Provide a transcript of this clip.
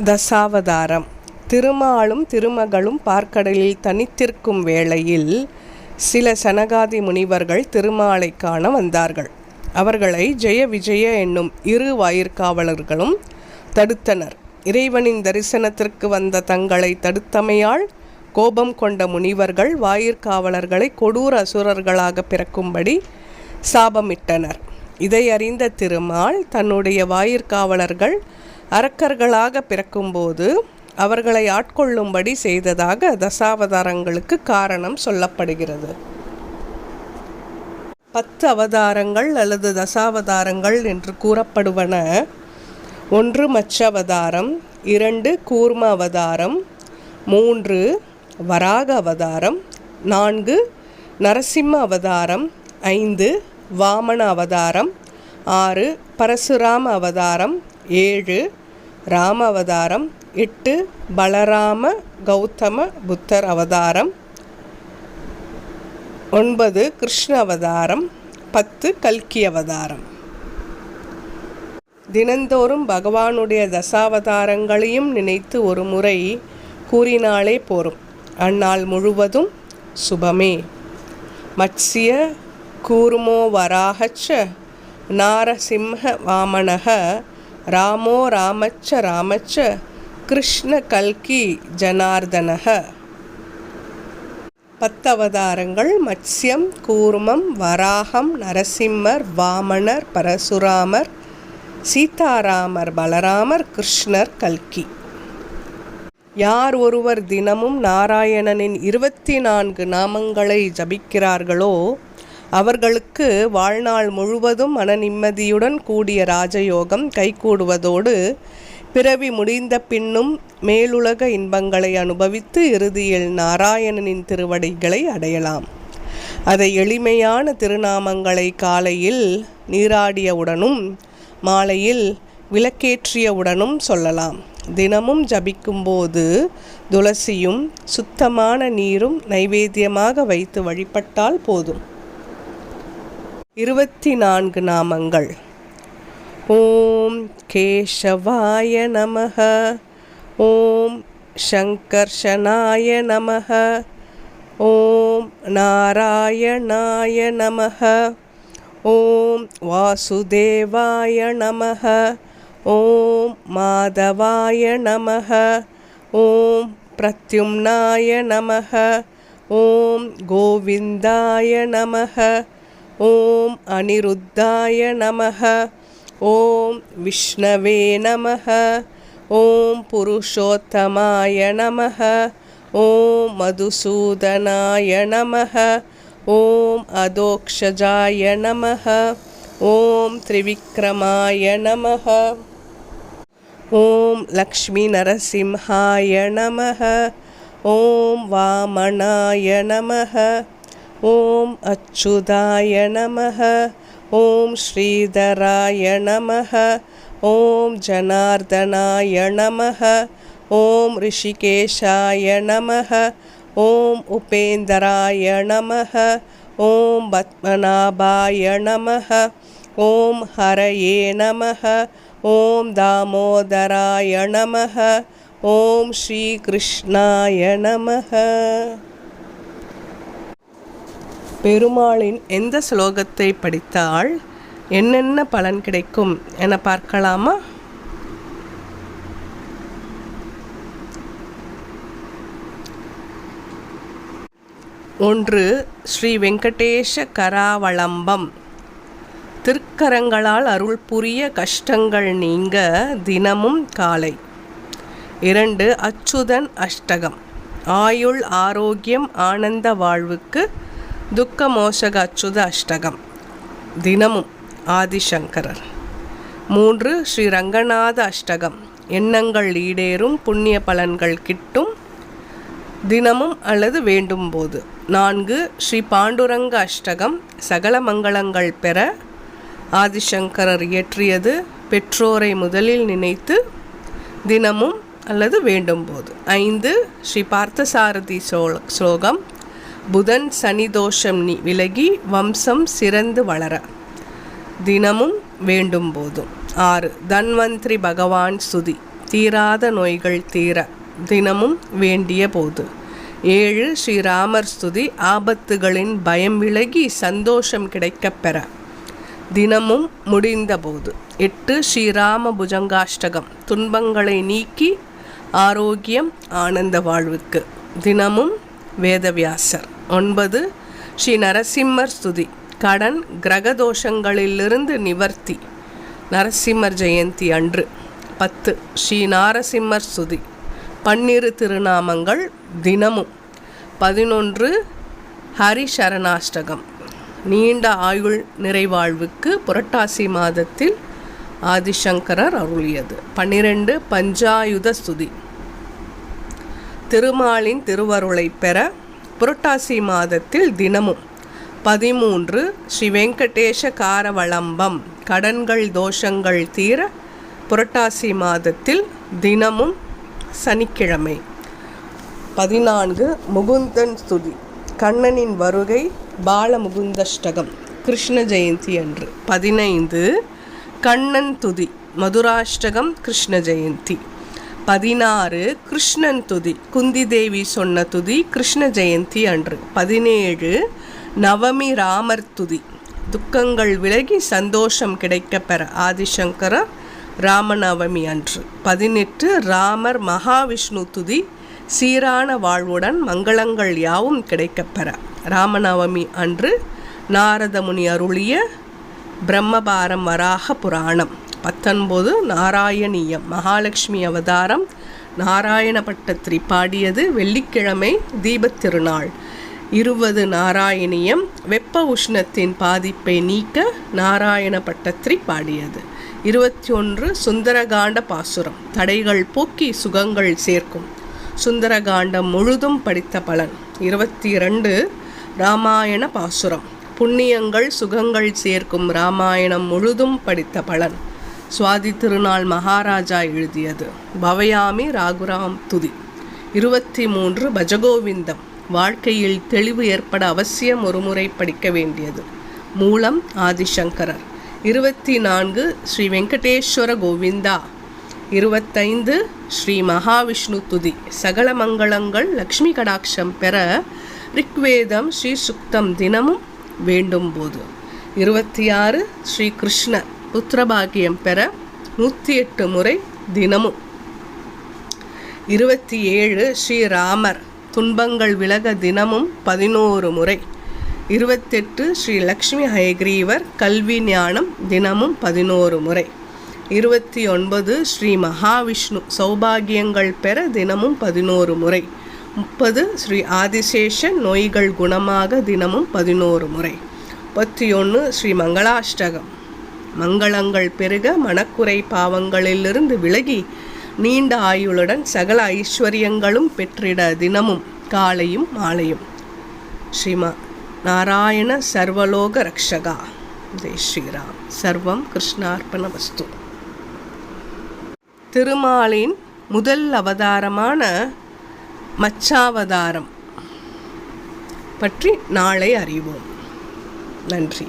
தசாவதாரம். திருமாலும் திருமகளும் பார்க்கடலில் தனித்திருக்கும் வேளையில் சில சனகாதி முனிவர்கள் திருமாலை காண வந்தார்கள். அவர்களை ஜெய விஜய என்னும் இரு வாயிற்காவலர்களும் தடுத்தனர். இறைவனின் தரிசனத்திற்கு வந்த தங்களை தடுத்தமையால் கோபம் கொண்ட முனிவர்கள் வாயிற்காவலர்களை கொடூர அசுரர்களாக பிறக்கும்படி சாபமிட்டனர். இதை அறிந்த திருமால் தன்னுடைய வாயிற்காவலர்கள் அரக்கர்களாக பிறக்கும்போது அவர்களை ஆட்கொள்ளும்படி செய்ததாக தசாவதாரங்களுக்கு காரணம் சொல்லப்படுகிறது. 10 அவதாரங்கள் அல்லது தசாவதாரங்கள் என்று கூறப்படுவன: 1 மச்ச அவதாரம், 2 கூர்ம அவதாரம், 3 வராக அவதாரம், 4 நரசிம்ம அவதாரம், 5 வாமன அவதாரம், 6 பரசுராம அவதாரம், 7 ராம அவதாரம், 8 பலராம கௌதம புத்தர் அவதாரம், 9 கிருஷ்ண அவதாரம், 10 கல்கி அவதாரம். தினந்தோறும் பகவானுடைய தசாவதாரங்களையும் நினைத்து ஒரு முறை கூறினாலே போரும். அந்நாள் முழுவதும் சுபமே. மத்ஸ்ய கூர்மோ வராஹச்ச நாரசிம்ஹ வாமனஹ ராமோ ராமச்ச ராமச்ச கிருஷ்ண கல்கி ஜனார்தனஹ. 10 அவதாரங்கள்: மத்ஸ்யம், கூர்மம், வராகம், நரசிம்மர், வாமனர், பரசுராமர், சீதாராமர், பலராமர், கிருஷ்ணர், கல்கி. யார் ஒருவர் தினமும் நாராயணனின் 24 நாமங்களை ஜபிக்கிறார்களோ அவர்களுக்கு வாழ்நாள் முழுவதும் மன நிம்மதியுடன் கூடிய ராஜயோகம் கைகூடுவதோடு பிறவி முடிந்த பின்னும் மேலுலக இன்பங்களை அனுபவித்து இறுதியில் நாராயணனின் திருவடிகளை அடையலாம். அதை எளிமையான திருநாமங்களை காலையில் நீராடியவுடனும் மாலையில் விளக்கேற்றியவுடனும் சொல்லலாம். தினமும் ஜபிக்கும்போது துளசியும் சுத்தமான நீரும் நைவேத்தியமாக வைத்து வழிபட்டால் போதும். 24 நாமங்கள்: ஓம் கேசவாய நமஹ, ஓம் சங்கர்ஷனாய நமஹ, ஓம் நாராயணாய நமஹ, ஓம் வாசுதேவாய நமஹ, ஓம் மாதவாய நமஹ, ஓம் பிரத்யும்னாய நமஹ, ஓம் கோவிந்தாய நமஹ, ஓம் அனிருத்தாய நமஹ, ஓம் விஷ்ணவே நமஹ, ஓம் புருஷோத்தமாய நமஹ, ஓம் மதுசூதனாய நமஹ, ஓம் அதோக்ஷஜாய நமஹ, ஓம் திரிவிக்ரமாய நமஹ, ஓம் லக்ஷ்மி நரசிம்ஹாய நமஹ, ஓம் வாமனாய நமஹ, ஓம் அச்சுதாய நமஹ, ஓம் ஸ்ரீதராய நமஹ, ஓம் ஜனார்தனாய நமஹ, ஓம் ரிஷிகேஷாய நமஹ, ஓம் உபேந்தராய நமஹ, ஓம் பத்மநாபாய நமஹ, ஓம் ஹரயே நமஹ, ஓம் தாமோதராய நமஹ, ஓம் ஸ்ரீ கிருஷ்ணாய நமஹ. பெருமாளின் எந்த ஸ்லோகத்தை படித்தால் என்னென்ன பலன் கிடைக்கும் என பார்க்கலாமா? ஒன்று, ஸ்ரீ வெங்கடேஷ கராவளம்பம். திருக்கரங்களால் அருள் புரிய கஷ்டங்கள் நீங்க தினமும் காலை. 2, அச்சுதன் அஷ்டகம். ஆயுள் ஆரோக்கியம் ஆனந்த வாழ்வுக்கு துக்க மோசக அச்சுத அஷ்டகம் தினமும் ஆதிசங்கரர். 3, ஸ்ரீ ரங்கநாத அஷ்டகம். எண்ணங்கள் ஈடேறும், புண்ணிய பலன்கள் கிட்டும் தினமும் அல்லது வேண்டும் போது. 4, ஸ்ரீ பாண்டுரங்க அஷ்டகம். சகல மங்களங்கள் பெற ஆதிசங்கரர் இயற்றியது. பெற்றோரை முதலில் நினைத்து தினமும் அல்லது வேண்டும் போது. 5, ஸ்ரீ பார்த்தசாரதி ஸ்லோகம். புதன் சனி தோஷம் விலகி வம்சம் சிறந்து வளர தினமும் வேண்டும் போதும். 6, தன்வந்திரி பகவான் ஸ்துதி. தீராத நோய்கள் தீர தினமும் வேண்டிய போது. 7 ஸ்ரீராமர் ஸ்துதி ஆபத்துகளின் பயம் விலகி சந்தோஷம் கிடைக்கப் பெற தினமும் முடிந்தபோது. 8 ஸ்ரீராம புஜங்காஷ்டகம் துன்பங்களை நீக்கி ஆரோக்கியம் ஆனந்த வாழ்வுக்கு தினமும் வேதவியாசர். 9 ஸ்ரீ நரசிம்மர் ஸ்துதி கடன் கிரகதோஷங்களிலிருந்து நிவர்த்தி நரசிம்மர் ஜெயந்தி அன்று. 10 ஸ்ரீ நாரசிம்மர் ஸ்துதி 12 திருநாமங்கள் தினமும். 11 ஹரிசரணாஷ்டகம் நீண்ட ஆயுள் நிறைவாழ்வுக்கு புரட்டாசி மாதத்தில் ஆதிசங்கரர் அருளியது. 12 பஞ்சாயுத ஸ்துதி திருமாலின் திருவருளை பெற புரட்டாசி மாதத்தில் தினமும். 13 ஸ்ரீ வெங்கடேஷ காரவளம்பம் கடன்கள் தோஷங்கள் தீர புரட்டாசி மாதத்தில் தினமும் சனிக்கிழமை. 14 முகுந்தன் ஸ்துதி கண்ணனின் வருகை பாலமுகுந்தஷ்டகம் கிருஷ்ண ஜெயந்தி அன்று. 15 கண்ணன் துதி மதுராஷ்டகம் கிருஷ்ண ஜெயந்தி. 16 கிருஷ்ணன் துதி குந்தி தேவி சொன்ன துதி கிருஷ்ண ஜெயந்தி அன்று. 17 நவமி ராமர் துதி துக்கங்கள் விலகி சந்தோஷம் கிடைக்கப் பெற ஆதிசங்கரர் ராமநவமி அன்று. 18 ராமர் மகாவிஷ்ணு துதி சீரான வாழ்வுடன் மங்களங்கள் யாவும் கிடைக்கப் பெற ராமநவமி அன்று நாரத முனி அருளிய பிரம்மபாரம் வராக புராணம். 19 நாராயணியம் மகாலட்சுமி அவதாரம் நாராயண பட்டத்திரி பாடியது வெள்ளிக்கிழமை தீபத் திருநாள். 20 நாராயணியம் வெப்ப உஷ்ணத்தின் பாதிப்பை நீக்க நாராயண பட்டத்திரி பாடியது. 21 சுந்தரகாண்ட பாசுரம் தடைகள் போக்கி சுகங்கள் சேர்க்கும் சுந்தரகாண்டம் முழுதும் படித்த பலன். 22 ராமாயண பாசுரம் புண்ணியங்கள் சுகங்கள் சேர்க்கும் ராமாயணம் முழுதும் படித்த பலன். சுவாதி திருநாள் மகாராஜா எழுதியது. பவயாமி ராகுராம் துதி. 23 பஜகோவிந்தம் வாழ்க்கையில் தெளிவு ஏற்பட அவசியம் ஒருமுறை படிக்க வேண்டியது. மூலம் ஆதிசங்கரர். 24 ஸ்ரீ வெங்கடேஸ்வர கோவிந்தா. 25 ஸ்ரீ மகாவிஷ்ணு துதி சகல மங்களங்கள் லக்ஷ்மி கடாட்சம் பெற ரிக்வேதம் ஸ்ரீ சுக்தம் தினமும் வேண்டும் போது. 26 ஸ்ரீ கிருஷ்ண புத்திரபாகியம் பெற 108 முறை தினமும். 27 ஸ்ரீ ராமர் துன்பங்கள் விலக தினமும் 11 முறை. 28 ஸ்ரீ லக்ஷ்மி ஹயக்ரீவர் கல்வி ஞானம் தினமும் 11 முறை. 29 ஸ்ரீ மகாவிஷ்ணு சௌபாகியங்கள் பெற தினமும் 11 முறை. 30 ஸ்ரீ ஆதிசேஷன் நோய்கள் குணமாக தினமும் 11 முறை. 31 ஸ்ரீ மங்களாஷ்டகம் மங்களங்கள் பெருக மனக்குறை பாவங்களிலிருந்து விலகி நீண்ட ஆயுளுடன் சகல ஐஸ்வர்யங்களும் பெற்றிட தினமும் காலையும் மாலையும். ஸ்ரீமா நாராயண சர்வலோக ரக்ஷகா. ஜெய் ஸ்ரீராம். சர்வம் கிருஷ்ணார்ப்பணமஸ்து. திருமாலின் முதல் அவதாரமான மச்சாவதாரம் பற்றி நாளை அறிவோம். நன்றி.